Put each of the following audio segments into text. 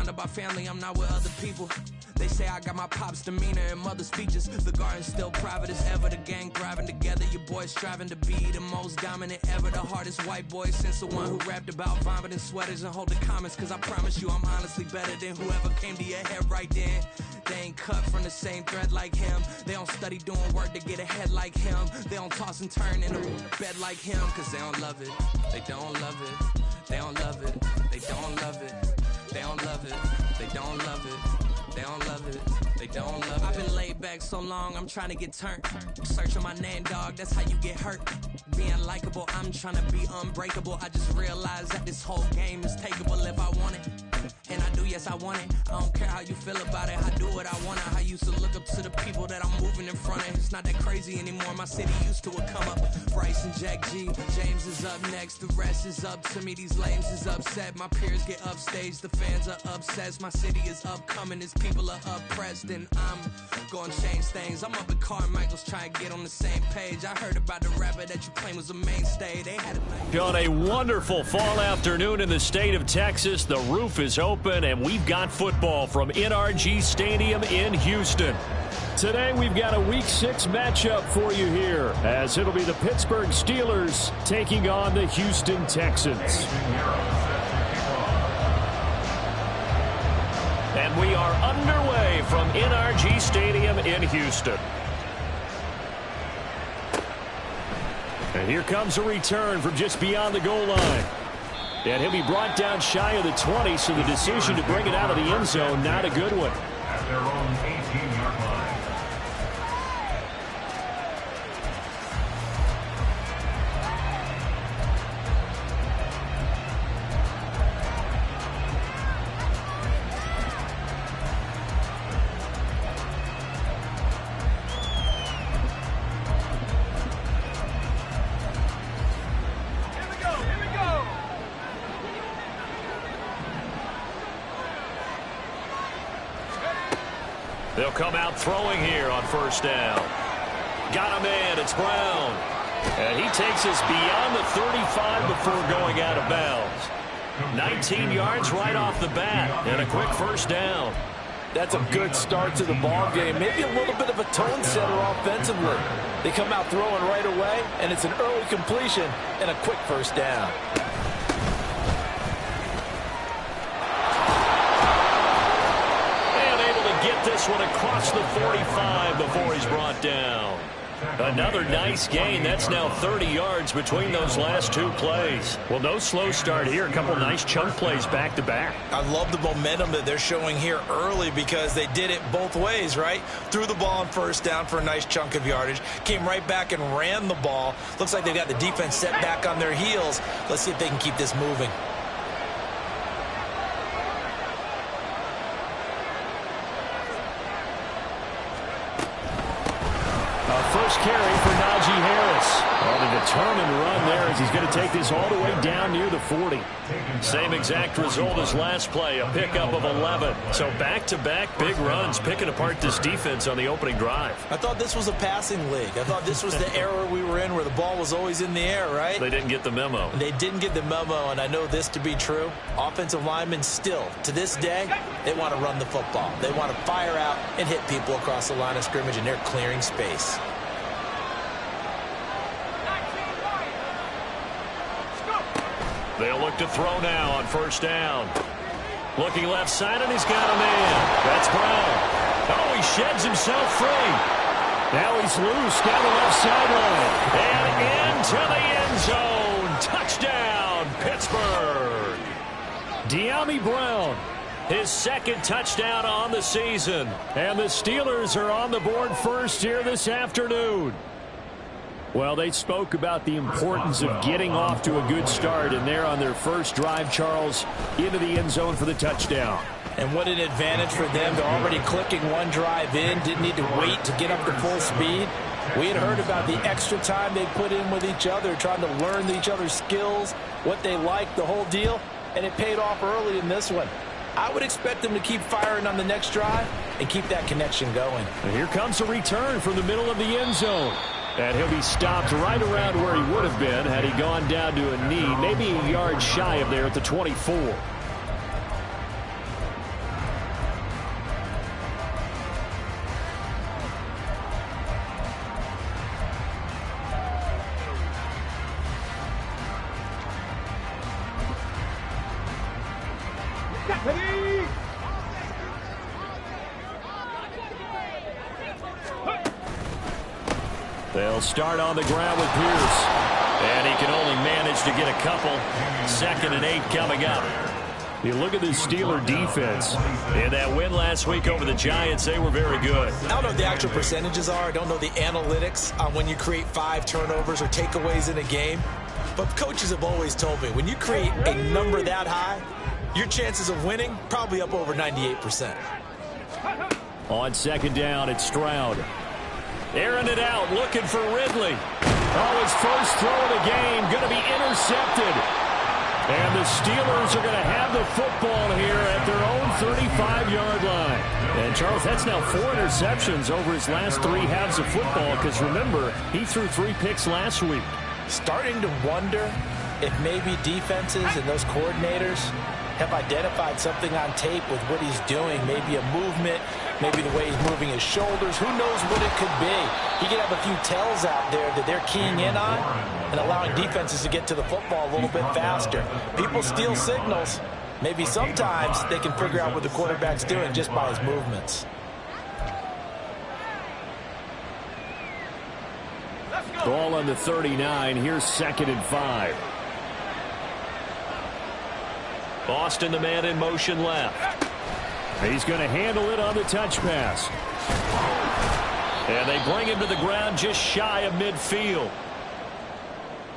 surrounded by family, I'm not with other people. They say I got my pop's demeanor and mother's features. The garden's still private as ever. The gang thriving together. Your boys striving to be the most dominant ever. The hardest white boy since the one who rapped about vomiting sweaters and holding comments. Cause I promise you I'm honestly better than whoever came to your head right then. They ain't cut from the same thread like him. They don't study doing work to get ahead like him. They don't toss and turn in a bed like him. Cause they don't love it. They don't love it. They don't love it. They don't love it. They don't love it. They don't love it. They don't love it, they don't love it. I've been laid back so long, I'm trying to get turned. Searching my name, dog, that's how you get hurt. Being likable, I'm trying to be unbreakable. I just realized that this whole game is takeable if I want it. And I do, yes, I want it. I don't care how you feel about it, I do what I want. I used to look up to the people that I'm moving in front of. It's not that crazy anymore, my city used to it come up. Bryce and Jack G, James is up next. The rest is up to me, these lames is upset. My peers get upstaged, the fans are obsessed. My city is upcoming, it's people are oppressed, and I'm gonna change things. I'm up at Carmichael's trying to get on the same page. I heard about the rapper that you claim was a mainstay. They had on a wonderful fall afternoon in the state of Texas. The roof is open, and we've got football from NRG Stadium in Houston. Today we've got a Week 6 matchup for you here, as it'll be the Pittsburgh Steelers taking on the Houston Texans. And we are underway from NRG Stadium in Houston. And here comes a return from just beyond the goal line. And he'll be brought down shy of the 20, so the decision to bring it out of the end zone, not a good one. At their own 18-yard line. They'll come out throwing here on first down. Got a man, it's Brown. And he takes us beyond the 35 before going out of bounds. 19 yards right off the bat, and a quick first down. That's a good start to the ball game. Maybe a little bit of a tone setter offensively. They come out throwing right away, and it's an early completion and a quick first down. This one across the 45 before he's brought down. Another nice gain. That's now 30 yards between those last two plays. Well, no slow start here. A couple nice chunk plays back-to-back. I love the momentum that they're showing here early because they did it both ways, right? Threw the ball on first down for a nice chunk of yardage. Came right back and ran the ball. Looks like they've got the defense set back on their heels. Let's see if they can keep this moving. First carry for Najee Harris. On a determined run there as he's going to take this all the way down near the 40. Same exact result as last play, a pickup of 11. So back-to-back big runs, picking apart this defense on the opening drive. I thought this was a passing league. I thought this was the era we were in where the ball was always in the air, right? They didn't get the memo. They didn't get the memo, and I know this to be true. Offensive linemen still, to this day, they want to run the football. They want to fire out and hit people across the line of scrimmage, and they're clearing space. They'll look to throw now on first down. Looking left side, and he's got a man. That's Brown. Oh, he sheds himself free. Now he's loose down the left sideline. And into the end zone. Touchdown, Pittsburgh. De'Ami Brown, his second touchdown on the season. And the Steelers are on the board first here this afternoon. Well, they spoke about the importance of getting off to a good start, and they're on their first drive, Charles, into the end zone for the touchdown. And what an advantage for them. They're already clicking one drive in, didn't need to wait to get up to full speed. We had heard about the extra time they put in with each other, trying to learn each other's skills, what they like, the whole deal, and it paid off early in this one. I would expect them to keep firing on the next drive and keep that connection going. And here comes a return from the middle of the end zone. And he'll be stopped right around where he would have been had he gone down to a knee, maybe a yard shy of there at the 24. They'll start on the ground with Pierce. And he can only manage to get a couple. 2nd and 8 coming up. You look at the Steeler defense. In that win last week over the Giants, they were very good. I don't know what the actual percentages are. I don't know the analytics on when you create 5 turnovers or takeaways in a game. But coaches have always told me, when you create a number that high, your chances of winning probably up over 98%. On 2nd down, it's Stroud. Airing it out, looking for Ridley. Oh, his first throw of the game, going to be intercepted. And the Steelers are going to have the football here at their own 35-yard line. And, Charles, that's now 4 interceptions over his last 3 halves of football, because, remember, he threw 3 picks last week. Starting to wonder if maybe defenses and those coordinators have identified something on tape with what he's doing, maybe a movement, maybe the way he's moving his shoulders. Who knows what it could be? He could have a few tells out there that they're keying in on and allowing defenses to get to the football a little bit faster. People steal signals. Maybe sometimes they can figure out what the quarterback's doing just by his movements. Ball on the 39. Here's 2nd and 5. Boston, the man in motion left. He's going to handle it on the touch pass. And they bring him to the ground just shy of midfield.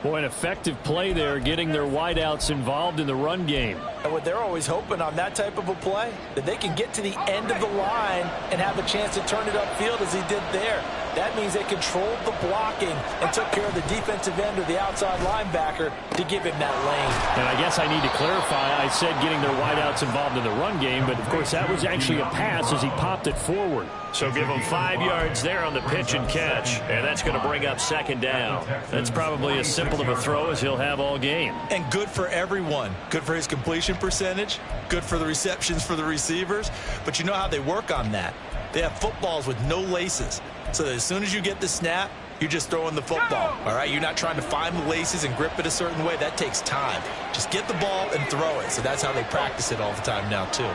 Boy, an effective play there, getting their wideouts involved in the run game. And what they're always hoping on that type of a play, that they can get to the end of the line and have a chance to turn it upfield as he did there. That means they controlled the blocking and took care of the defensive end or the outside linebacker to give him that lane. And I guess I need to clarify, I said getting their wideouts involved in the run game, but of course that was actually a pass as he popped it forward. So give him 5 yards there on the pitch and catch, and that's going to bring up 2nd down. That's probably as simple of a throw as he'll have all game. And good for everyone. Good for his completion percentage, good for the receptions for the receivers. But you know how they work on that. They have footballs with no laces. So that as soon as you get the snap, you're just throwing the football. All right, you're not trying to find the laces and grip it a certain way. That takes time. Just get the ball and throw it. So that's how they practice it all the time now, too.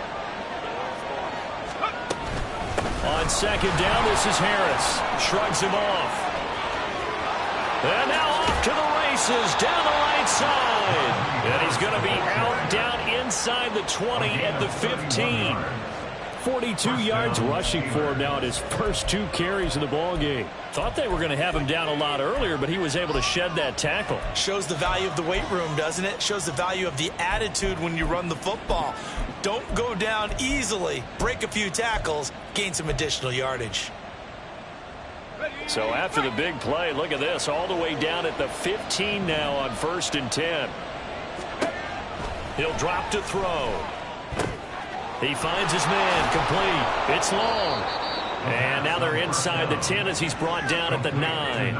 On 2nd down, this is Harris. Shrugs him off. And now off to the races down the right side. And he's going to be out down inside the 20 at the 15. 42 yards rushing for him now in his first 2 carries of the ball game. Thought they were going to have him down a lot earlier, but he was able to shed that tackle. Shows the value of the weight room, doesn't it? Shows the value of the attitude when you run the football. Don't go down easily. Break a few tackles. Gain some additional yardage. So after the big play, look at this. All the way down at the 15 now on 1st and 10. He'll drop to throw. He finds his man, complete. It's long. And now they're inside the 10 as he's brought down at the 9.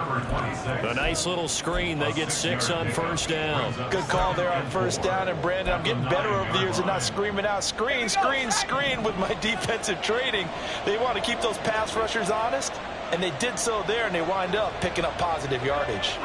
A nice little screen. They get 6 on 1st down. Good call there on 1st down. And, Brandon, I'm getting better over the years and not screaming out, screen, screen, screen with my defensive training. They want to keep those pass rushers honest, and they did so there, and they wind up picking up positive yardage.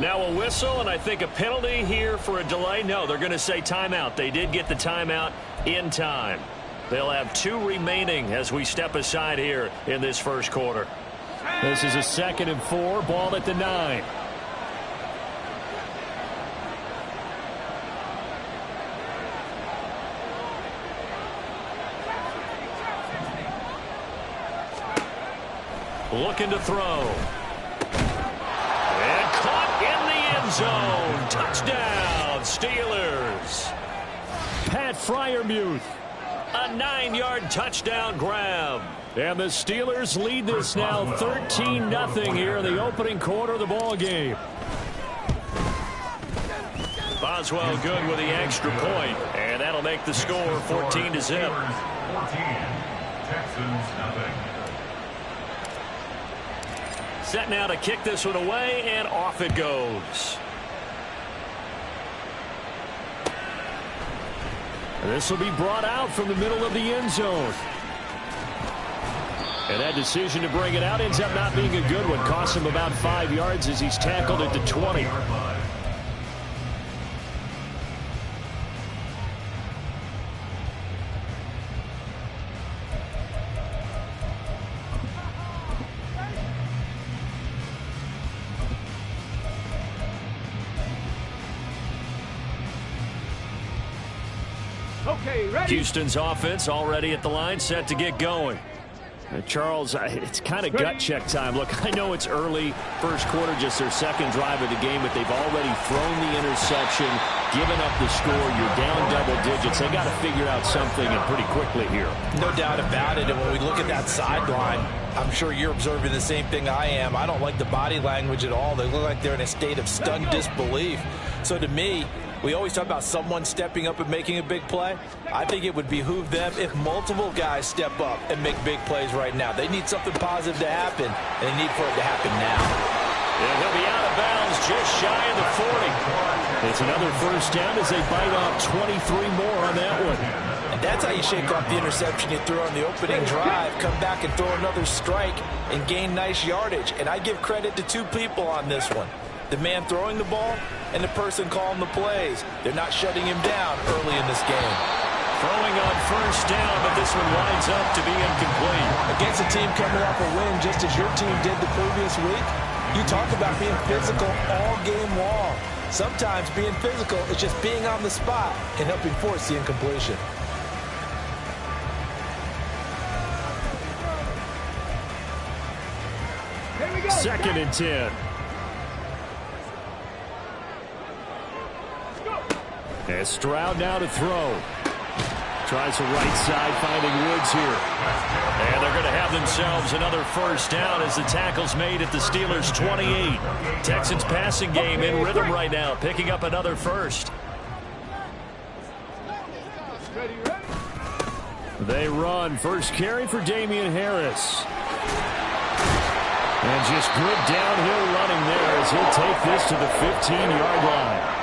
Now a whistle, and I think a penalty here for a delay. No, they're going to say timeout. They did get the timeout in time. They'll have 2 remaining as we step aside here in this first quarter. This is a 2nd and 4, ball at the 9. Looking to throw. Zone. Touchdown, Steelers. Pat Freiermuth. A 9-yard touchdown grab. And the Steelers lead this now 13-0 here in the opening quarter of the ball game. Boswell good with the extra point, and that'll make the score 14-0. 14, Texans nothing. Set now to kick this one away, and off it goes. This will be brought out from the middle of the end zone. And that decision to bring it out ends up not being a good one. Costs him about 5 yards as he's tackled at the 20. Okay, ready. Houston's offense already at the line, set to get going. Charles, it's kind of gut check time. Look, I know it's early, first quarter, just their second drive of the game, but they've already thrown the interception, given up the score. You're down double digits. They got to figure out something, and pretty quickly here. No doubt about it. And when we look at that sideline, I'm sure you're observing the same thing I am. I don't like the body language at all. They look like they're in a state of stunned disbelief. So to me, we always talk about someone stepping up and making a big play. I think it would behoove them if multiple guys step up and make big plays right now. They need something positive to happen, and they need for it to happen now. Yeah, he'll be out of bounds just shy of the 40. It's another first down as they bite off 23 more on that one. And that's how you shake off the interception you threw on the opening drive, come back and throw another strike and gain nice yardage. And I give credit to two people on this one. The man throwing the ball and the person calling the plays. They're not shutting him down early in this game. Throwing on first down, but this one winds up to be incomplete. Against a team coming off a win just as your team did the previous week, you talk about being physical all game long. Sometimes being physical is just being on the spot and helping force the incompletion. Second and 10. And Stroud now to throw. Tries the right side, finding Woods here. And they're going to have themselves another first down as the tackle's made at the Steelers' 28. Texans passing game in rhythm right now, picking up another first. They run. First carry for Damian Harris. And just good downhill running there as he'll take this to the 15-yard line.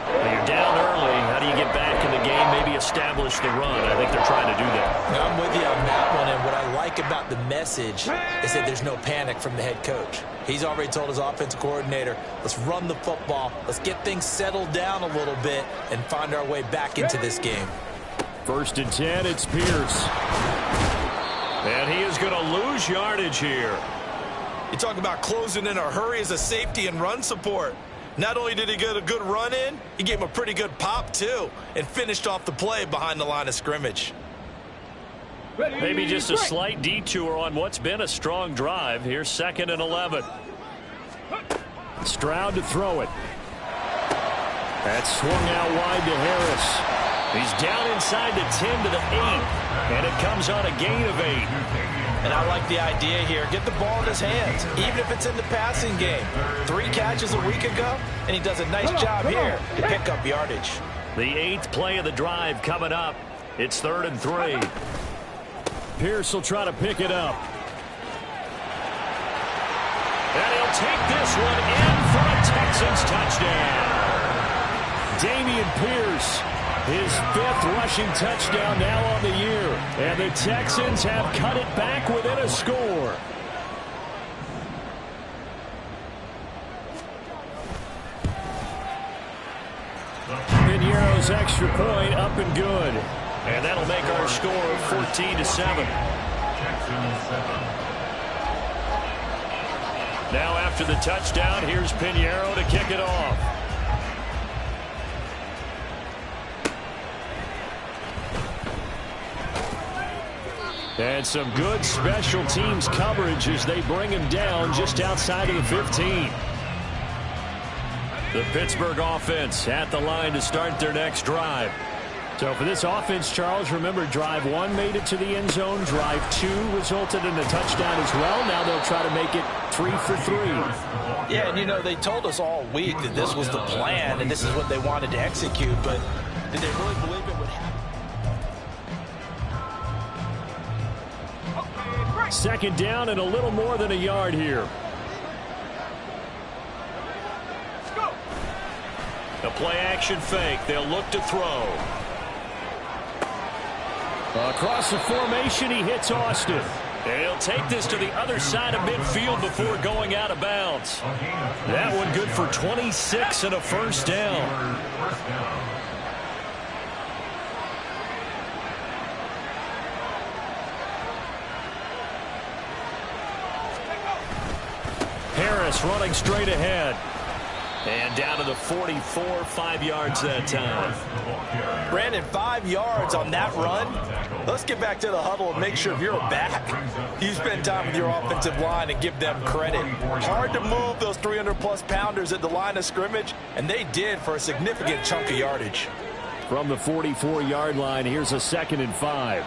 Well, you're down early. How do you get back in the game? Maybe establish the run. I think they're trying to do that. I'm with you on that one, and what I like about the message is that there's no panic from the head coach. He's already told his offensive coordinator, let's run the football, let's get things settled down a little bit and find our way back into this game. First and 10, it's Pierce. And he is going to lose yardage here. You talk about closing in a hurry as a safety and run support. Not only did he get a good run in, he gave him a pretty good pop, too, and finished off the play behind the line of scrimmage. Maybe just a slight detour on what's been a strong drive. Here's second and 11. Stroud to throw it. That's swung out wide to Harris. He's down inside the 10 to the 8. And it comes on a gain of 8. And I like the idea here. Get the ball in his hands, even if it's in the passing game. 3 catches a week ago, and he does a nice job here to pick up yardage. The 8th play of the drive coming up. It's 3rd and 3. Pierce will try to pick it up. And he'll take this one in for a Texans touchdown. Dameon Pierce, his 5th rushing touchdown now on the year. And the Texans have cut it back within a score. Piñeiro's extra point up and good. And that'll make our score 14-7. Now after the touchdown, here's Piñeiro to kick it off. And some good special teams coverage as they bring him down just outside of the 15. The Pittsburgh offense at the line to start their next drive. So for this offense, Charles, remember drive 1 made it to the end zone. Drive 2 resulted in a touchdown as well. Now they'll try to make it 3 for 3. Yeah, and you know, they told us all week that this was the plan and this is what they wanted to execute, but did they really believe it would happen? Second down and a little more than a yard here. A play action fake. They'll look to throw. Across the formation, he hits Austin. And he'll take this to the other side of midfield before going out of bounds. That one good for 26 and a first down. Harris running straight ahead. And down to the 44, 5 yards that time. Brandon, 5 yards on that run. Let's get back to the huddle and make sure if you're a back, you spend time with your offensive line and give them credit. Hard to move those 300-plus pounders at the line of scrimmage, and they did for a significant chunk of yardage. From the 44-yard line, here's a 2nd and 5.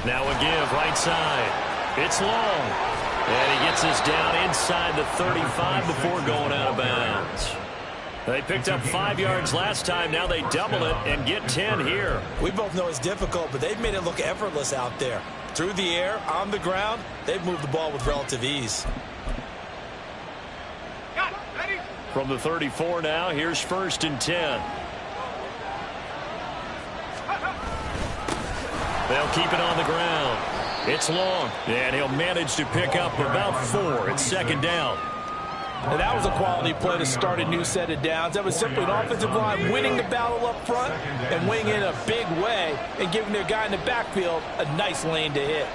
Now a give right side. It's long. And he gets us down inside the 35 before going out of bounds. They picked up 5 yards last time. Now they double it and get 10 here. We both know it's difficult, but they've made it look effortless out there. Through the air, on the ground, they've moved the ball with relative ease. From the 34 now, here's 1st and 10. They'll keep it on the ground. It's long, and he'll manage to pick up about 4. It's 2nd down. And that was a quality play to start a new set of downs. That was simply an offensive line winning the battle up front and winning in a big way and giving their guy in the backfield a nice lane to hit.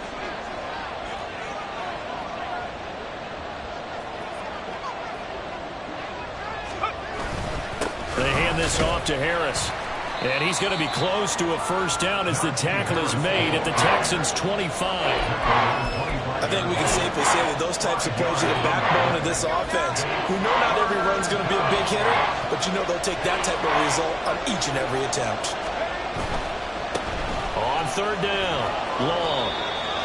They hand this off to Harris. And he's going to be close to a first down as the tackle is made at the Texans' 25. I think we can safely say that those types of plays are the backbone of this offense. We know not every run's going to be a big hitter, but you know they'll take that type of result on each and every attempt. On 3rd down, long.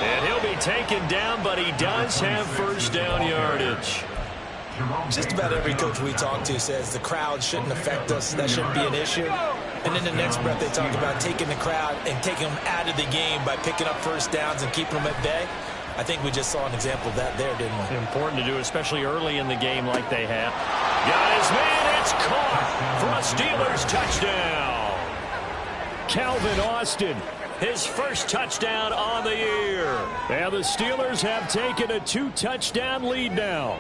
And he'll be taken down, but he does have first down yardage. Just about every coach we talk to says the crowd shouldn't affect us. That shouldn't be an issue. And in the next breath, they talk about taking the crowd and taking them out of the game by picking up first downs and keeping them at bay. I think we just saw an example of that there, didn't we? Important to do, especially early in the game like they have. Got his man. It's caught for a Steelers touchdown. Calvin Austin, his first touchdown on the year. And the Steelers have taken a 2-touchdown lead now.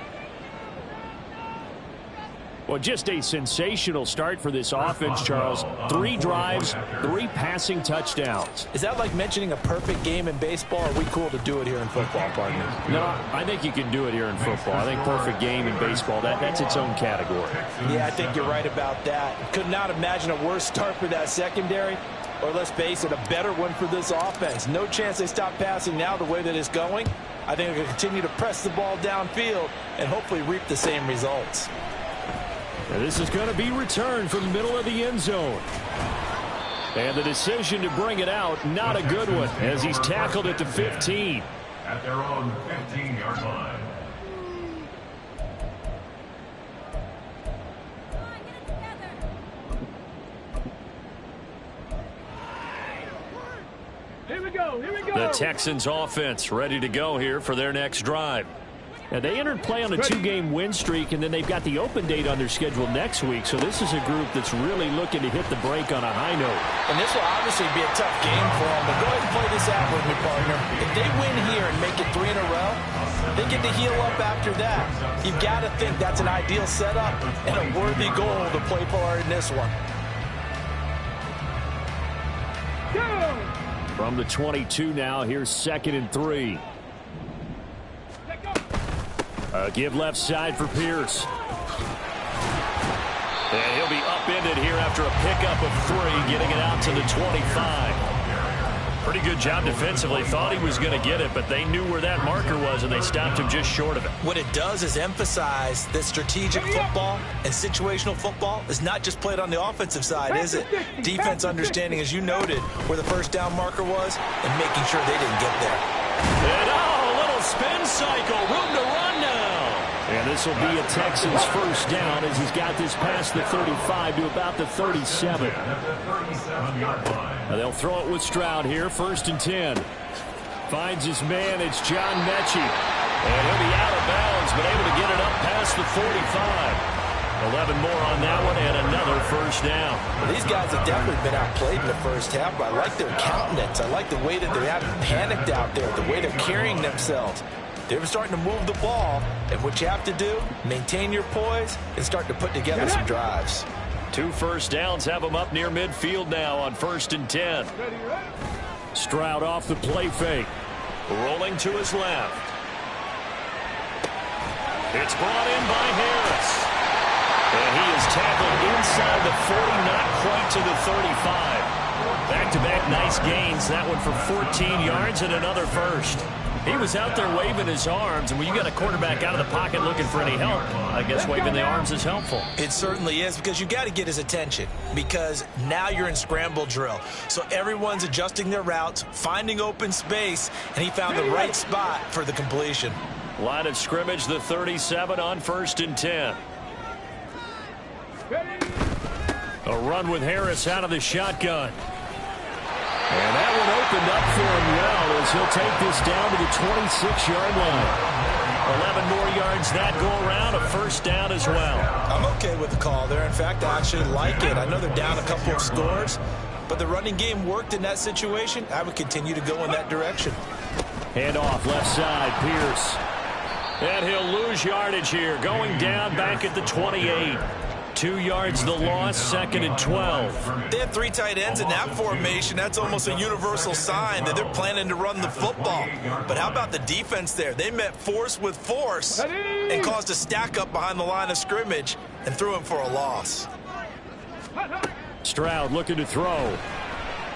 Well, just a sensational start for this offense, Charles. 3 drives, 3 passing touchdowns. Is that like mentioning a perfect game in baseball? Or are we cool to do it here in football, partner? No, I think you can do it here in football. I think perfect game in baseball, that's its own category. Yeah, I think you're right about that. Could not imagine a worse start for that secondary. Or let's face it, a better one for this offense. No chance they stop passing now the way that it's going. I think they're going to continue to press the ball downfield and hopefully reap the same results. And this is going to be returned from the middle of the end zone. And the decision to bring it out, not a good one, as he's tackled at the 15. At their own 15-yard line. Here we go. The Texans offense ready to go here for their next drive. Now, they entered play on a 2-game win streak, and then they've got the open date on their schedule next week. So this is a group that's really looking to hit the break on a high note. And this will obviously be a tough game for them. But go ahead and play this out with me, partner. If they win here and make it 3 in a row, they get to heal up after that. You've got to think that's an ideal setup and a worthy goal to play for in this one. From the 22 now, here's 2nd and 3. Give left side for Pierce. And he'll be upended here after a pickup of 3, getting it out to the 25. Pretty good job defensively. Thought he was going to get it, but they knew where that marker was, and they stopped him just short of it. What it does is emphasize that strategic football and situational football is not just played on the offensive side, is it? Defense understanding, as you noted, where the first down marker was and making sure they didn't get there. And a little spin cycle. Room to run now. And this will be a Texans first down as he's got this past the 35 to about the 37. They'll throw it with Stroud here, 1st and 10. Finds his man, it's John Mechie. And he'll be out of bounds, but able to get it up past the 45. 11 more on that one and another first down. Well, these guys have definitely been outplayed in the first half, but I like their countenance. I like the way that they haven't panicked out there, the way they're carrying themselves. They're starting to move the ball, and what you have to do, maintain your poise and start to put together some drives. 2 first downs have them up near midfield now on 1st and 10. Stroud off the play fake. Rolling to his left. It's brought in by Harris. And he is tackled inside the 40, not quite to the 35. Back-to-back nice gains. That one for 14 yards and another first. He was out there waving his arms, and when you got a quarterback out of the pocket looking for any help, I guess waving the arms is helpful. It certainly is, because you got to get his attention, because now you're in scramble drill. So everyone's adjusting their routes, finding open space, and he found the right spot for the completion. Line of scrimmage, the 37 on 1st and 10. A run with Harris out of the shotgun. And that one opened up for him well as he'll take this down to the 26-yard line. 11 more yards that go around, a first down as well. I'm okay with the call there. In fact, I actually like it. I know they're down a couple of scores, but the running game worked in that situation. I would continue to go in that direction. Hand off left side, Pierce. And he'll lose yardage here, going down back at the 28. 2 yards the loss, 2nd and 12. They have 3 tight ends in that formation. That's almost a universal sign that they're planning to run the football. But how about the defense there? They met force with force and caused a stack up behind the line of scrimmage and threw him for a loss. Stroud looking to throw.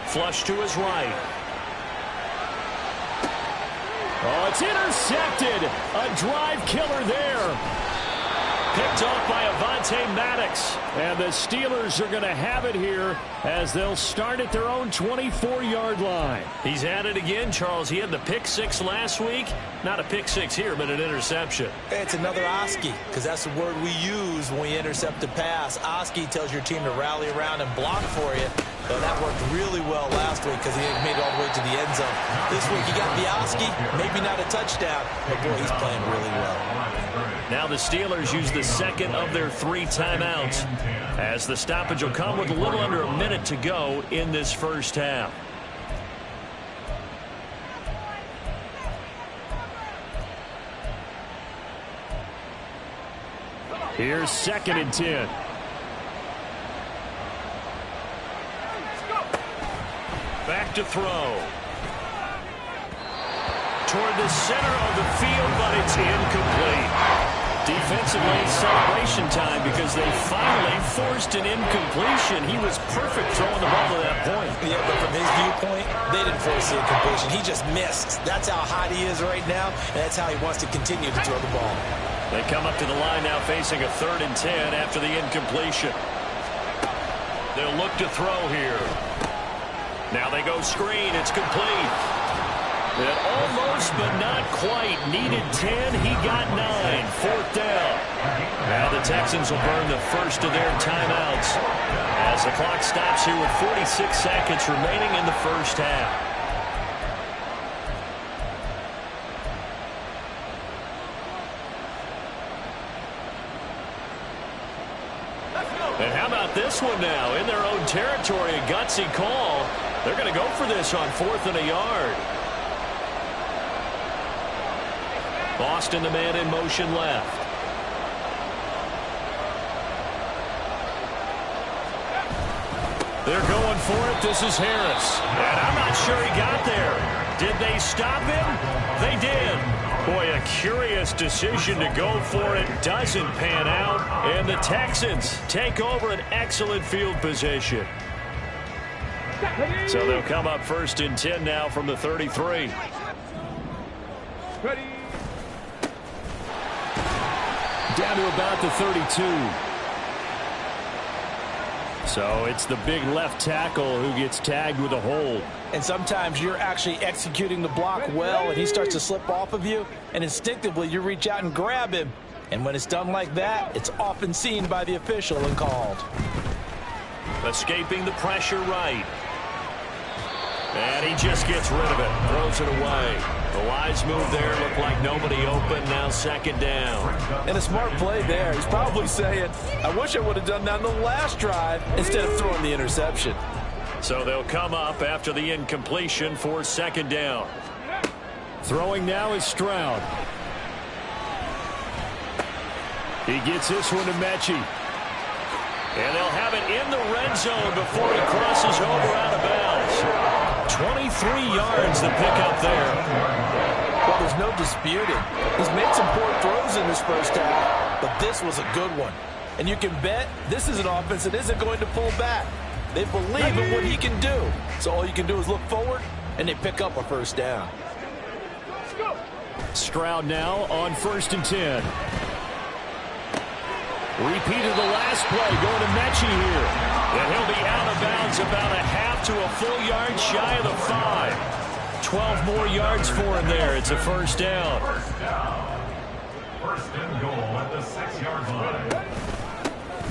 Flush to his right. Oh, it's intercepted. A drive killer there. Picked off by Avonte Maddox. And the Steelers are going to have it here as they'll start at their own 24-yard line. He's at it again, Charles. He had the pick 6 last week. Not a pick 6 here, but an interception. It's another Oski, because that's the word we use when we intercept a pass. Oski tells your team to rally around and block for you. So that worked really well last week because he made it all the way to the end zone. This week he got the Oski, maybe not a touchdown, but boy, he's playing really well. Now the Steelers use the second of their 3 timeouts as the stoppage will come with a little under a minute to go in this first half. Here's 2nd and 10. Back to throw. Toward the center of the field, but it's incomplete. Defensively, celebration time because they finally forced an incompletion. He was perfect throwing the ball to that point. Yeah, but from his viewpoint, they didn't force the incompletion. He just missed. That's how hot he is right now, and that's how he wants to continue to throw the ball. They come up to the line now facing a 3rd and 10 after the incompletion. They'll look to throw here. Now they go screen. It's complete. It almost, but not quite. Needed 10. He got 9. 4th down. Now the Texans will burn the first of their timeouts as the clock stops here with 46 seconds remaining in the first half. And how about this one now? In their own territory, a gutsy call. They're going to go for this on 4th and a yard. Boston, the man in motion left. They're going for it. This is Harris. And I'm not sure he got there. Did they stop him? They did. Boy, a curious decision to go for it. Doesn't pan out. And the Texans take over an excellent field position. So they'll come up 1st and 10 now from the 33. Ready. Down to about the 32. So it's the big left tackle who gets tagged with a hold. And sometimes you're actually executing the block well, and he starts to slip off of you, and instinctively you reach out and grab him. And when it's done like that, it's often seen by the official and called. Escaping the pressure right. And he just gets rid of it, throws it away. The wise move there, looked like nobody open, now second down. And a smart play there. He's probably saying, I wish I would have done that in the last drive instead of throwing the interception. So they'll come up after the incompletion for second down. Throwing now is Stroud. He gets this one to Mechie. And they'll have it in the red zone before he crosses over out of bounds. 23 yards to pick up there. Well, there's no disputing. He's made some poor throws in this first half, but this was a good one. And you can bet this is an offense that isn't going to pull back. They believe in what he can do. So all you can do is look forward, and they pick up a first down. Stroud now on 1st and 10. Repeat of the last play going to Mechie here. And he'll be out of bounds about a half to a full yard shy of the 5. 12 more yards for him there. It's a first down. First and goal at the 6-yard line.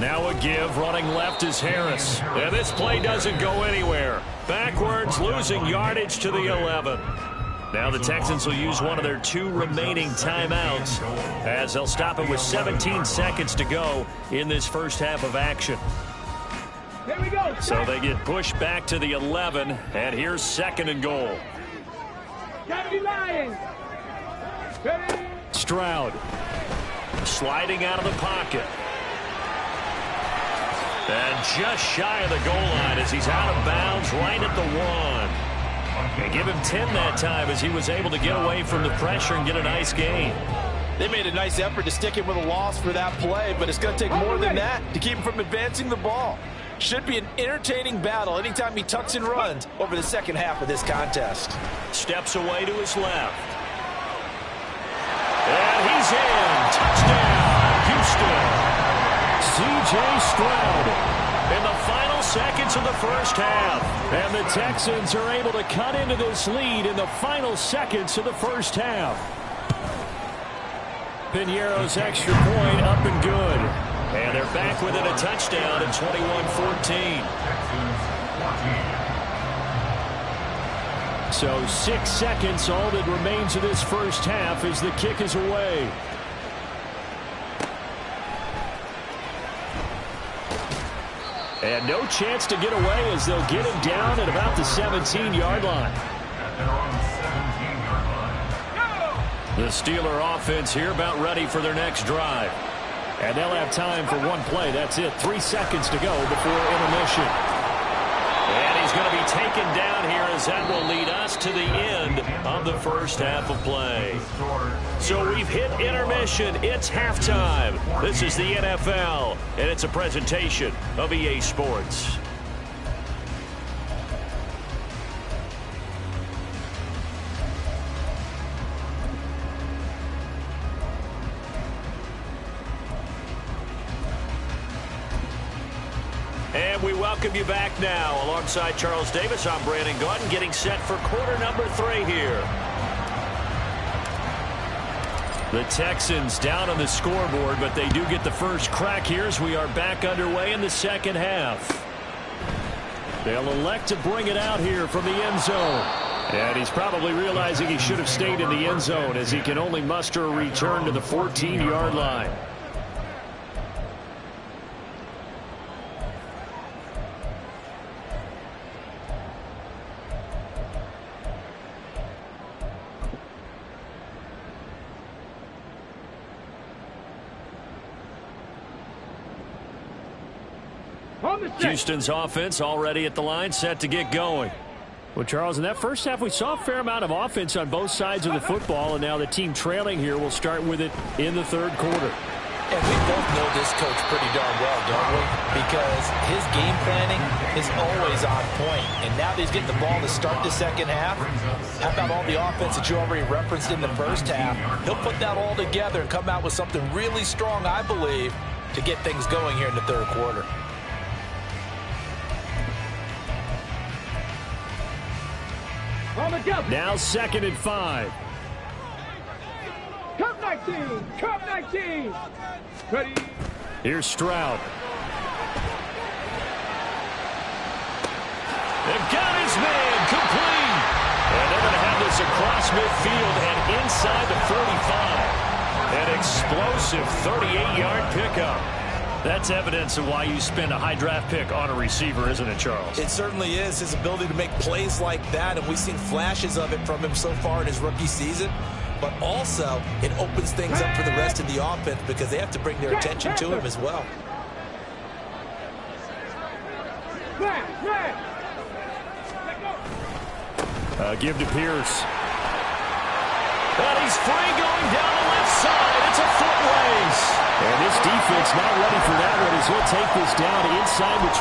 Now a give. Running left is Harris. And this play doesn't go anywhere. Backwards, losing yardage to the 11. Now the Texans will use one of their 2 remaining timeouts as they'll stop it with 17 seconds to go in this first half of action. Here we go. So they get pushed back to the 11, and here's second and goal. Stroud sliding out of the pocket. And just shy of the goal line as he's out of bounds right at the 1. And give him 10 that time as he was able to get away from the pressure and get a nice gain. They made a nice effort to stick him with a loss for that play, but it's going to take more than that to keep him from advancing the ball. Should be an entertaining battle anytime he tucks and runs over the second half of this contest. Steps away to his left. And he's in. Touchdown, Houston. C.J. Stroud in the final seconds of the first half. And the Texans are able to cut into this lead in the final seconds of the first half. Piñeiro's extra point up and good. And they're back within a touchdown at 21-14. So 6 seconds, all that remains of this first half as the kick is away. And no chance to get away as they'll get him down at about the 17-yard line. The Steeler offense here about ready for their next drive. And they'll have time for one play. That's it. 3 seconds to go before intermission. And he's going to be taken down here as that will lead us to the end of the first half of play. So we've hit intermission. It's halftime. This is the NFL, and it's a presentation of EA Sports. And we welcome you back now. Alongside Charles Davis, I'm Brandon Gaudin, getting set for quarter number 3 here. The Texans down on the scoreboard, but they do get the first crack here as we are back underway in the second half. They'll elect to bring it out here from the end zone. And he's probably realizing he should have stayed in the end zone as he can only muster a return to the 14-yard line. Houston's offense already at the line, set to get going. Well, Charles, in that first half, we saw a fair amount of offense on both sides of the football, and now the team trailing here will start with it in the third quarter. And we both know this coach pretty darn well, don't we? Because his game planning is always on point. And now that he's getting the ball to start the second half, how about all the offense that you already referenced in the first half? He'll put that all together and come out with something really strong, I believe, to get things going here in the third quarter. Now 2nd and 5. Cup 19! Cup 19! Ready? Here's Stroud. They've got his man complete. across midfield and inside the 45. An explosive 38-yard pickup. That's evidence of why you spend a high draft pick on a receiver, isn't it, Charles? It certainly is. His ability to make plays like that, and we've seen flashes of it from him so far in his rookie season. But also, it opens things up for the rest of the offense because they have to bring their attention to him as well. Give to Pierce. And he's free going down the left side. It's a foot race. And this defense not ready for that one as he'll take this down inside the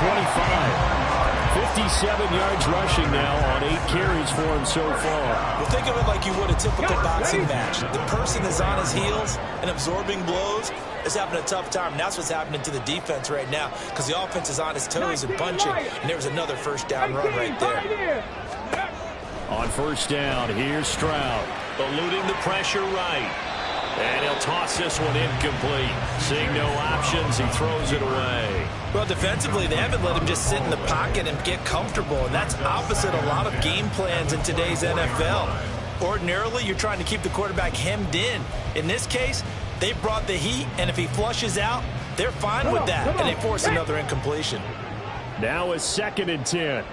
25. 57 yards rushing now on 8 carries for him so far. Well, think of it like you would a typical boxing match. The person is on his heels and absorbing blows is having a tough time. And that's what's happening to the defense right now because the offense is on his toes and punching. And there's another first down run right there. On first down, here's Stroud. Eluding the pressure right. And he'll toss this one incomplete. Seeing no options, he throws it away. Well, defensively, they haven't let him just sit in the pocket and get comfortable, and that's opposite a lot of game plans in today's NFL. Ordinarily, you're trying to keep the quarterback hemmed in. In this case, they brought the heat, and if he flushes out, they're fine with that, and they force another incompletion. Now a 2nd and 10.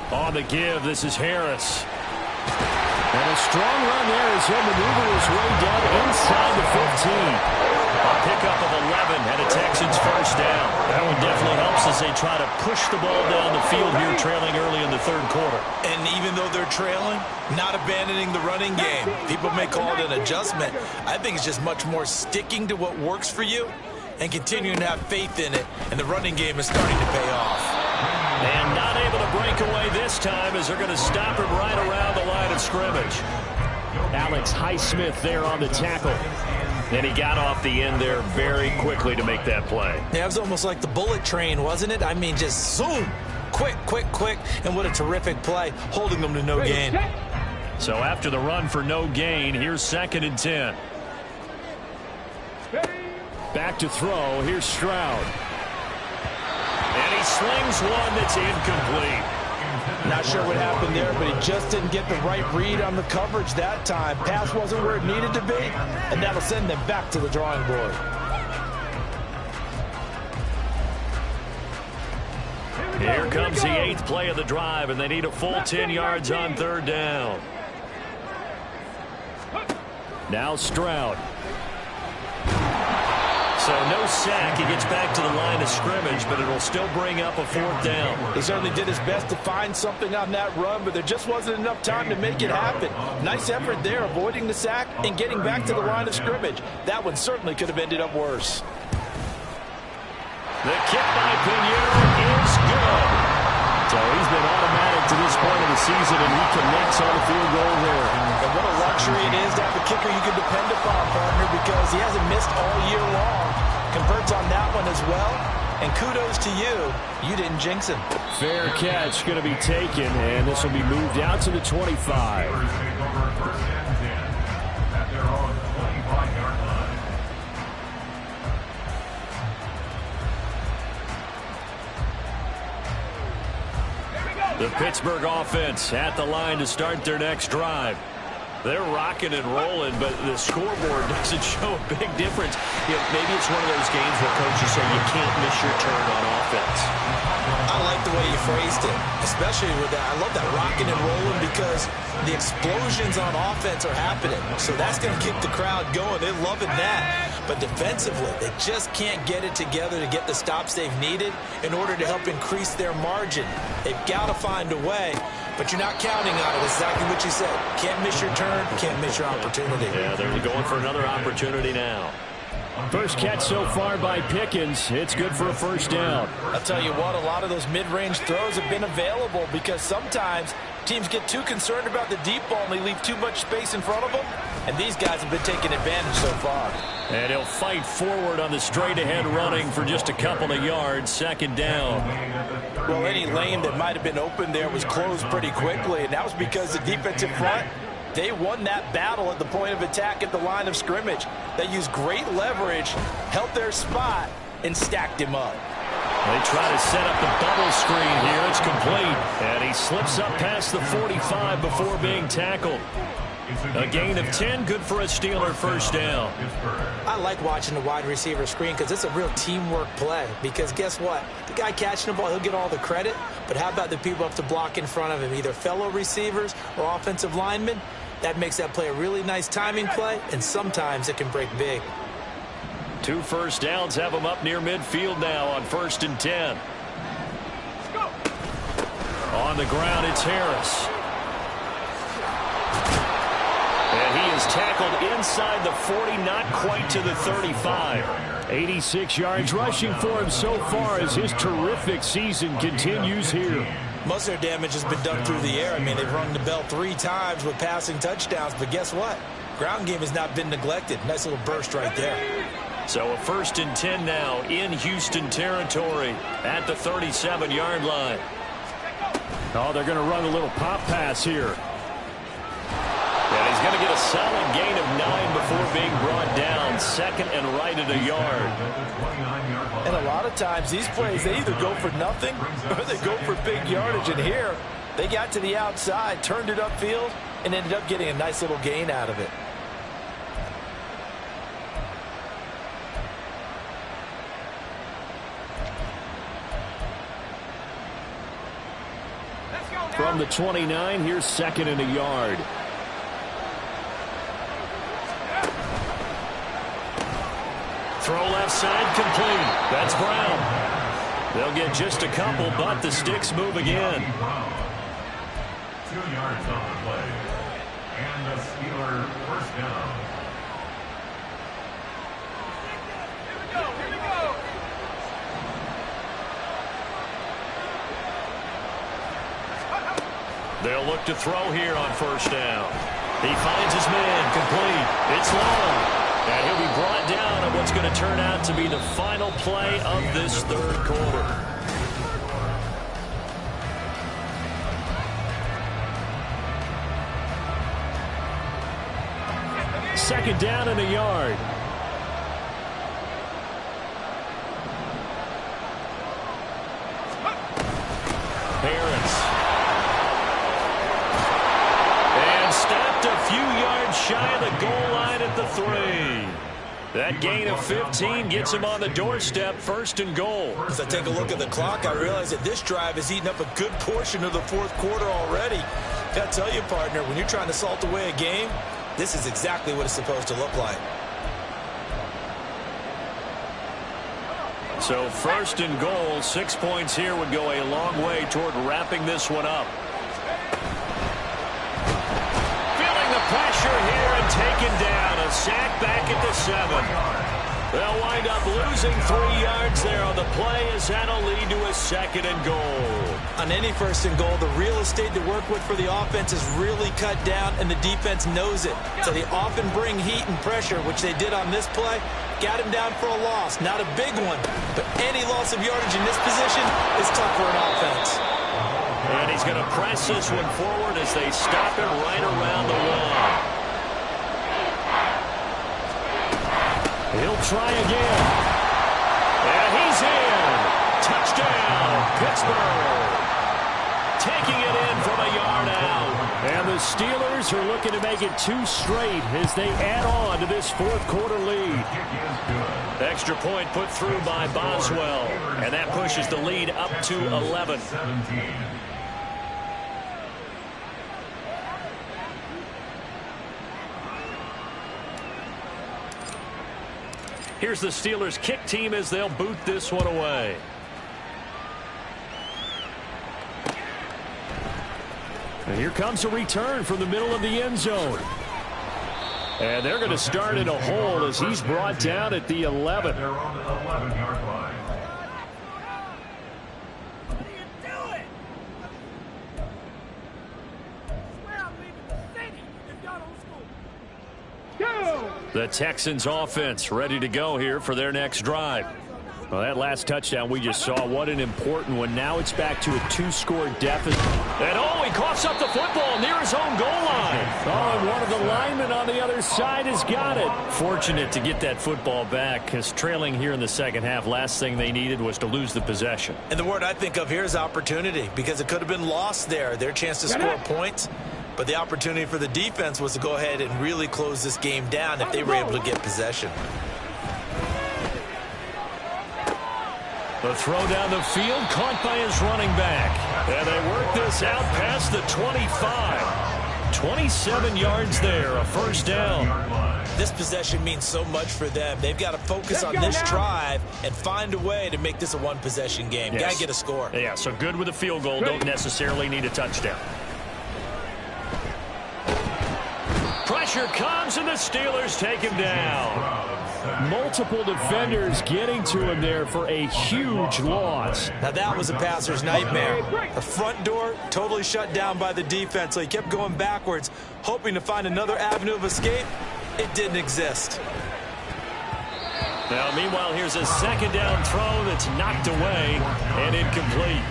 On the give, this is Harris. And a strong run there as he'll maneuver his way down inside the 15. A pickup of 11 and a Texans first down. That one definitely helps as they try to push the ball down the field here, trailing early in the 3rd quarter. And even though they're trailing, not abandoning the running game. People may call it an adjustment. I think it's just much more sticking to what works for you and continuing to have faith in it. And the running game is starting to pay off. And not able to break away this time as they're going to stop him right around the line of scrimmage. Alex Highsmith there on the tackle. And he got off the end there very quickly to make that play. Yeah, it was almost like the bullet train, wasn't it? I mean, just zoom. Quick, quick, quick. And what a terrific play, holding them to no gain. So after the run for no gain, here's 2nd and 10. Back to throw. Here's Stroud. And he slings one that's incomplete. Not sure what happened there, but he just didn't get the right read on the coverage that time. Pass wasn't where it needed to be, and that'll send them back to the drawing board. Here comes the 8th play of the drive, and they need a full 10 yards on 3rd down. Now Stroud. So no sack. He gets back to the line of scrimmage, but it'll still bring up a 4th down. He certainly did his best to find something on that run, but there just wasn't enough time to make it happen. Nice effort there, avoiding the sack and getting back to the line of scrimmage. That one certainly could have ended up worse. The kick by Pinheiro is good. So he's been automatic to this point of the season, and he connects on the field goal there. And what a luxury it is to have a kicker you can depend upon, partner, because he hasn't missed all year long. Converts on that one as well. And kudos to you. You didn't jinx him. Fair catch going to be taken, and this will be moved out to the 25. The Pittsburgh offense at the line to start their next drive. They're rocking and rolling, but the scoreboard doesn't show a big difference. You know, maybe it's one of those games where coaches say you can't miss your turn on offense. I like the way you phrased it, especially with that. I love that rocking and rolling because the explosions on offense are happening. So that's going to keep the crowd going. They're loving that. But defensively, they just can't get it together to get the stops they've needed in order to help increase their margin. They've got to find a way, but you're not counting on it. Exactly what you said. Can't miss your turn, can't miss your opportunity. Yeah, they're going for another opportunity now. First catch so far by Pickens. It's good for a first down. I'll tell you what, a lot of those mid-range throws have been available because sometimes teams get too concerned about the deep ball and they leave too much space in front of them. And these guys have been taking advantage so far. And he'll fight forward on the straight-ahead running for just a couple of yards. 2nd down. Well, any lane that might have been open there was closed pretty quickly, and that was because the defensive front They won that battle at the point of attack at the line of scrimmage. They used great leverage, held their spot, and stacked him up. They try to set up the bubble screen here. It's complete. And he slips up past the 45 before being tackled. A gain of 10, good for a Steeler first down. I like watching the wide receiver screen because it's a real teamwork play. Because guess what? The guy catching the ball, he'll get all the credit. But how about the people up to block in front of him, either fellow receivers or offensive linemen? That makes that play a really nice timing play, and sometimes it can break big. 2 first downs have him up near midfield now on 1st and 10. On the ground, it's Harris. And he is tackled inside the 40, not quite to the 35. 86 yards rushing for him so far as his terrific season continues here. Most of their damage has been done through the air. I mean, they've rung the bell 3 times with passing touchdowns, but guess what? Ground game has not been neglected. Nice little burst right there. So a 1st and 10 now in Houston territory at the 37-yard line. Oh, they're going to run a little pop pass here. And he's going to get a solid gain of 9 before being brought down. 2nd and right at a yard. And a lot of times these plays, they either go for nothing or they go for big yardage. And here, they got to the outside, turned it upfield, and ended up getting a nice little gain out of it. From the 29, here's 2nd and a yard. Throw left side complete. That's Brown. They'll get just a couple, but the sticks move again. 2 yards on the play. And the Steeler first down. They'll look to throw here on 1st down. He finds his man complete. It's long. And he'll be brought down at what's going to turn out to be the final play of this 3rd quarter. Second down and a yard. Harris. And stopped a few yards shy of the goal line at the 3. That gain of 15 gets him on the doorstep, 1st and goal. As I take a look at the clock, I realize that this drive has eaten up a good portion of the 4th quarter already. Got to tell you, partner, when you're trying to salt away a game, this is exactly what it's supposed to look like. So 1st and goal, 6 points here would go a long way toward wrapping this one up. Feeling the pressure here and taken down. A sack back at the 7. They'll wind up losing 3 yards there on the play as that'll lead to a 2nd and goal. On any 1st and goal, the real estate to work with for the offense is really cut down, and the defense knows it. So they often bring heat and pressure, which they did on this play. Got him down for a loss. Not a big one, but any loss of yardage in this position is tough for an offense. And he's going to press this one forward as they stop him right around the wall. He'll try again. And he's in. Touchdown, Pittsburgh. Taking it in from a yard out. And the Steelers are looking to make it 2 straight as they add on to this 4th quarter lead. Extra point put through by Boswell. And that pushes the lead up to 11. Here's the Steelers kick team as they'll boot this one away. And here comes a return from the middle of the end zone. And they're going to start in a hole as he's brought down at the 11. They're on the 11-yard line. The Texans offense ready to go here for their next drive. Well, that last touchdown we just saw, what an important one. Now it's back to a 2-score deficit. And he coughs up the football near his own goal line. Oh, and one of the linemen on the other side has got it. Fortunate to get that football back, because trailing here in the second half, last thing they needed was to lose the possession. And the word I think of here is opportunity, because it could have been lost there. Their chance to score points, but the opportunity for the defense was to go ahead and really close this game down if they were able to get possession. The throw down the field, caught by his running back. And they work this out past the 25. 27 yards there, a first down. This possession means so much for them. They've got to focus on this drive and find a way to make this a one-possession game. Yes. Got to get a score. Yeah, so good with a field goal. Don't necessarily need a touchdown. Pressure comes, and the Steelers take him down. Multiple defenders getting to him there for a huge loss. Now that was a passer's nightmare. The front door totally shut down by the defense, so he kept going backwards, hoping to find another avenue of escape. It didn't exist. Now, meanwhile, here's a second down throw that's knocked away and incomplete.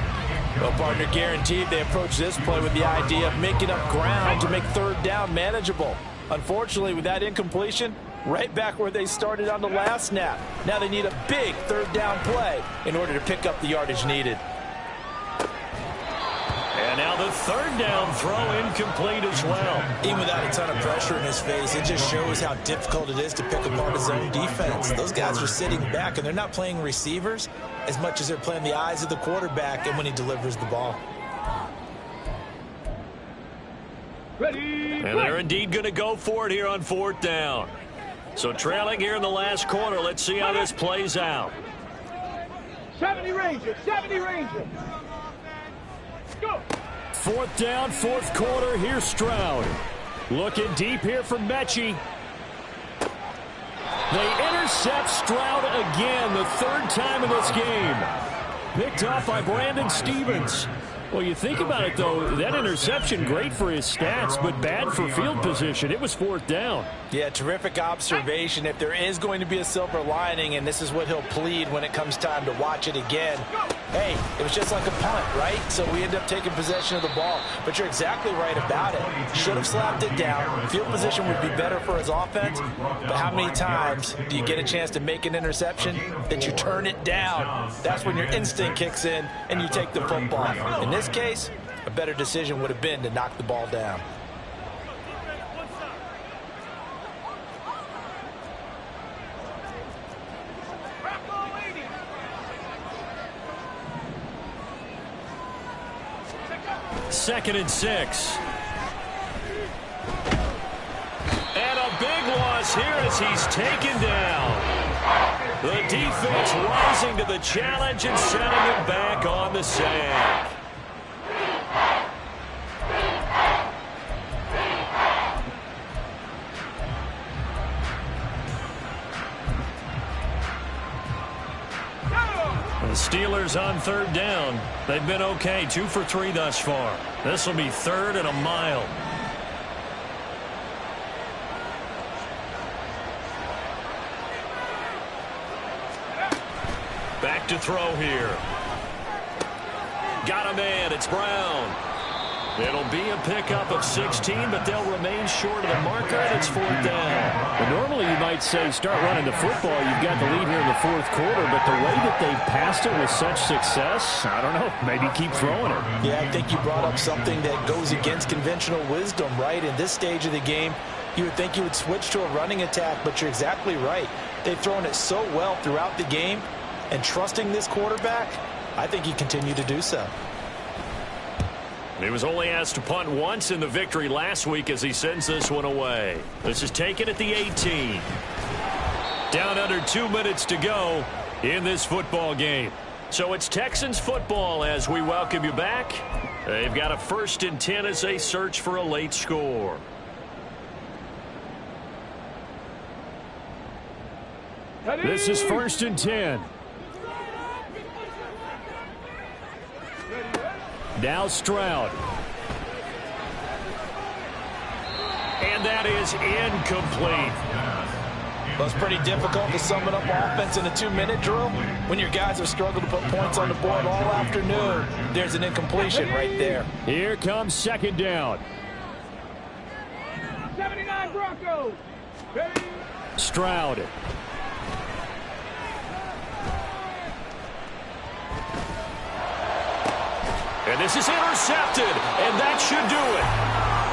Well, partner, guaranteed they approach this play with the idea of making up ground to make third down manageable. Unfortunately, with that incompletion, right back where they started on the last snap. Now they need a big third down play in order to pick up the yardage needed. And now the third down throw incomplete as well. Even without a ton of pressure in his face, it just shows how difficult it is to pick apart his own defense. Those guys are sitting back, and they're not playing receivers as much as they're playing the eyes of the quarterback and when he delivers the ball. Ready, And they're indeed going to go for it here on fourth down. So trailing here in the last quarter, let's see how this plays out. 70 Rangers, 70 Rangers. Go. Fourth down, fourth quarter. Here's Stroud. Looking deep here for Mechie. They intercept Stroud again, the third time in this game. Picked off by Brandon Stevens. Well, you think about it, though, that interception, great for his stats, but bad for field position. It was fourth down. Yeah, terrific observation. If there is going to be a silver lining, and this is what he'll plead when it comes time to watch it again, hey, it was just like a punt, right? So we end up taking possession of the ball. But you're exactly right about it. Should have slapped it down. Field position would be better for his offense. But how many times do you get a chance to make an interception that you turn it down? That's when your instinct kicks in and you take the football. In this case, a better decision would have been to knock the ball down. Second and 6. And a big loss here as he's taken down. The defense rising to the challenge and sending him back on the sack. The Steelers on third down. They've been okay, 2 for 3 thus far. This will be third and a mile. Back to throw here. Got a man. It's Brown. It'll be a pickup of 16, but they'll remain short of the marker, and it's fourth down. Well, normally you might say start running the football. You've got the lead here in the fourth quarter, but the way that they've passed it with such success, I don't know, maybe keep throwing it. Yeah, I think you brought up something that goes against conventional wisdom, right? In this stage of the game, you would think you would switch to a running attack, but you're exactly right. They've thrown it so well throughout the game, and trusting this quarterback, I think you continue to do so. He was only asked to punt once in the victory last week as he sends this one away. This is taken at the 18. Down under 2 minutes to go in this football game. So it's Texans football as we welcome you back. They've got a 1st and 10 as they search for a late score. This is 1st and 10. Now Stroud. And that is incomplete. Well, it's pretty difficult to sum it up offense in a 2-minute drill when your guys have struggled to put points on the board all afternoon. There's an incompletion right there. Here comes second down. 79 Broncos. Ready? Stroud. And this is intercepted, and that should do it.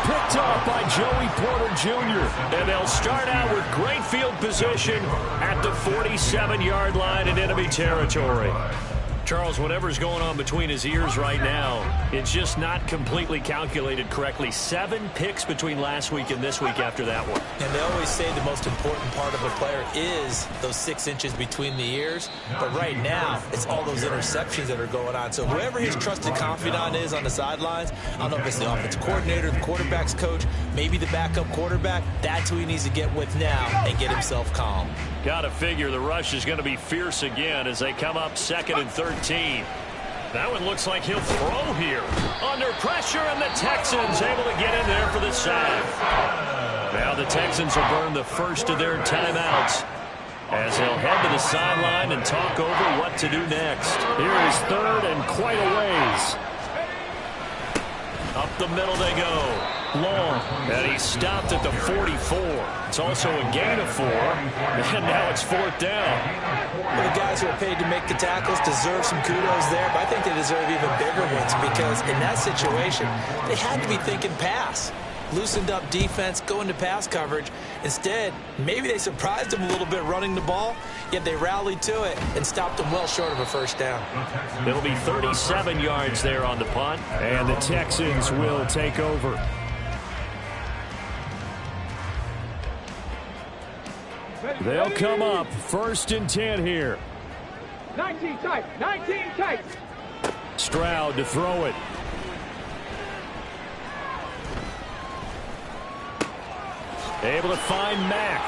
Picked off by Joey Porter Jr. And they'll start out with great field position at the 47-yard line in enemy territory. Charles, whatever's going on between his ears right now, it's just not completely calculated correctly. 7 picks between last week and this week after that one. And they always say the most important part of a player is those 6 inches between the ears. But right now, it's all those interceptions that are going on. So whoever his trusted confidant is on the sidelines, I don't know if it's the offensive coordinator, the quarterback's coach, maybe the backup quarterback, that's who he needs to get with now and get himself calm. Got to figure the rush is going to be fierce again as they come up 2nd and 13. That one looks like he'll throw here. Under pressure, and the Texans able to get in there for the sack. Now the Texans will burn the first of their timeouts as they'll head to the sideline and talk over what to do next. Here is 3rd and quite a ways. Up the middle they go. Long. And he stopped at the 44. It's also a gain of 4. And now it's 4th down. Well, the guys who are paid to make the tackles deserve some kudos there, but I think they deserve even bigger ones because in that situation, they had to be thinking pass. Loosened up defense, going to pass coverage. Instead, maybe they surprised them a little bit running the ball, yet they rallied to it and stopped them well short of a first down. It'll be 37 yards there on the punt. And the Texans will take over. They'll come up 1st and 10 here. 19 tight. 19 tight. Stroud to throw it. Able to find Mack.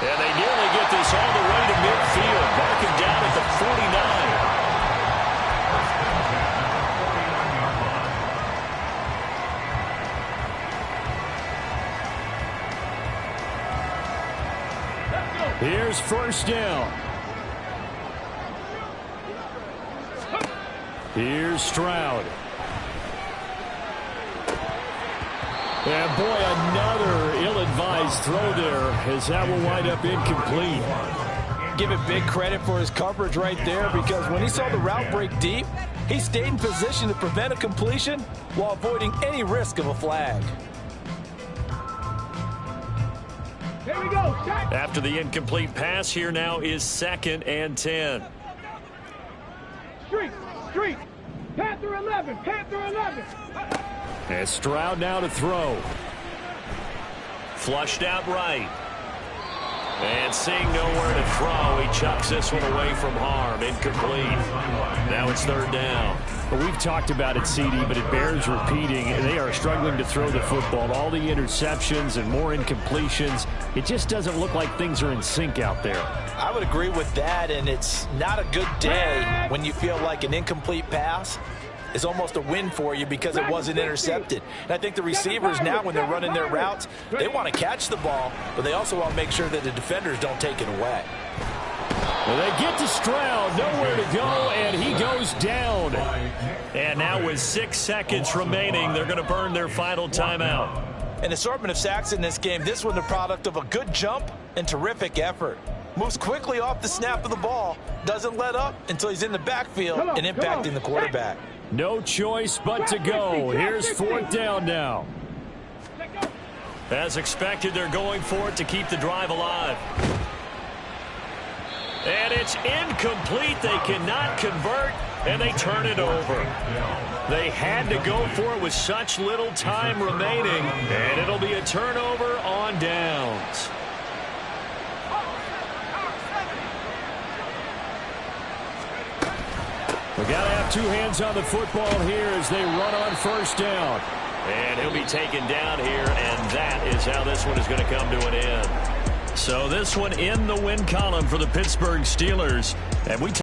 And they nearly get this all the way to midfield. Marking down at the 49. Here's 1st down. Here's Stroud. And boy, another ill-advised throw there as that will wind up incomplete. Give it big credit for his coverage right there because when he saw the route break deep, he stayed in position to prevent a completion while avoiding any risk of a flag. Here we go. After the incomplete pass, here now is 2nd and 10. Street. Panther 11. Panther 11. And Stroud now to throw. Flushed out right. And seeing nowhere to throw, he chucks this one away from harm. Incomplete. Now it's 3rd down. Well, we've talked about it, CD, but it bears repeating. They are struggling to throw the football. All the interceptions and more incompletions. It just doesn't look like things are in sync out there. I would agree with that, and it's not a good day when you feel like an incomplete pass is almost a win for you because it wasn't intercepted. And I think the receivers now, when they're running their routes, they want to catch the ball, but they also want to make sure that the defenders don't take it away. Well, they get to Stroud, nowhere to go, and he goes down. And now with 6 seconds remaining, they're going to burn their final timeout. An assortment of sacks in this game. This one the product of a good jump and terrific effort. Moves quickly off the snap of the ball, doesn't let up until he's in the backfield and impacting the quarterback. No choice but to go. Here's 4th down now. As expected, they're going for it to keep the drive alive. And it's incomplete. They cannot convert, and they turn it over. They had to go for it with such little time remaining, and it'll be a turnover on downs. We got to have 2 hands on the football here as they run on 1st down. And he'll be taken down here, and that is how this one is going to come to an end. So this one in the win column for the Pittsburgh Steelers. And we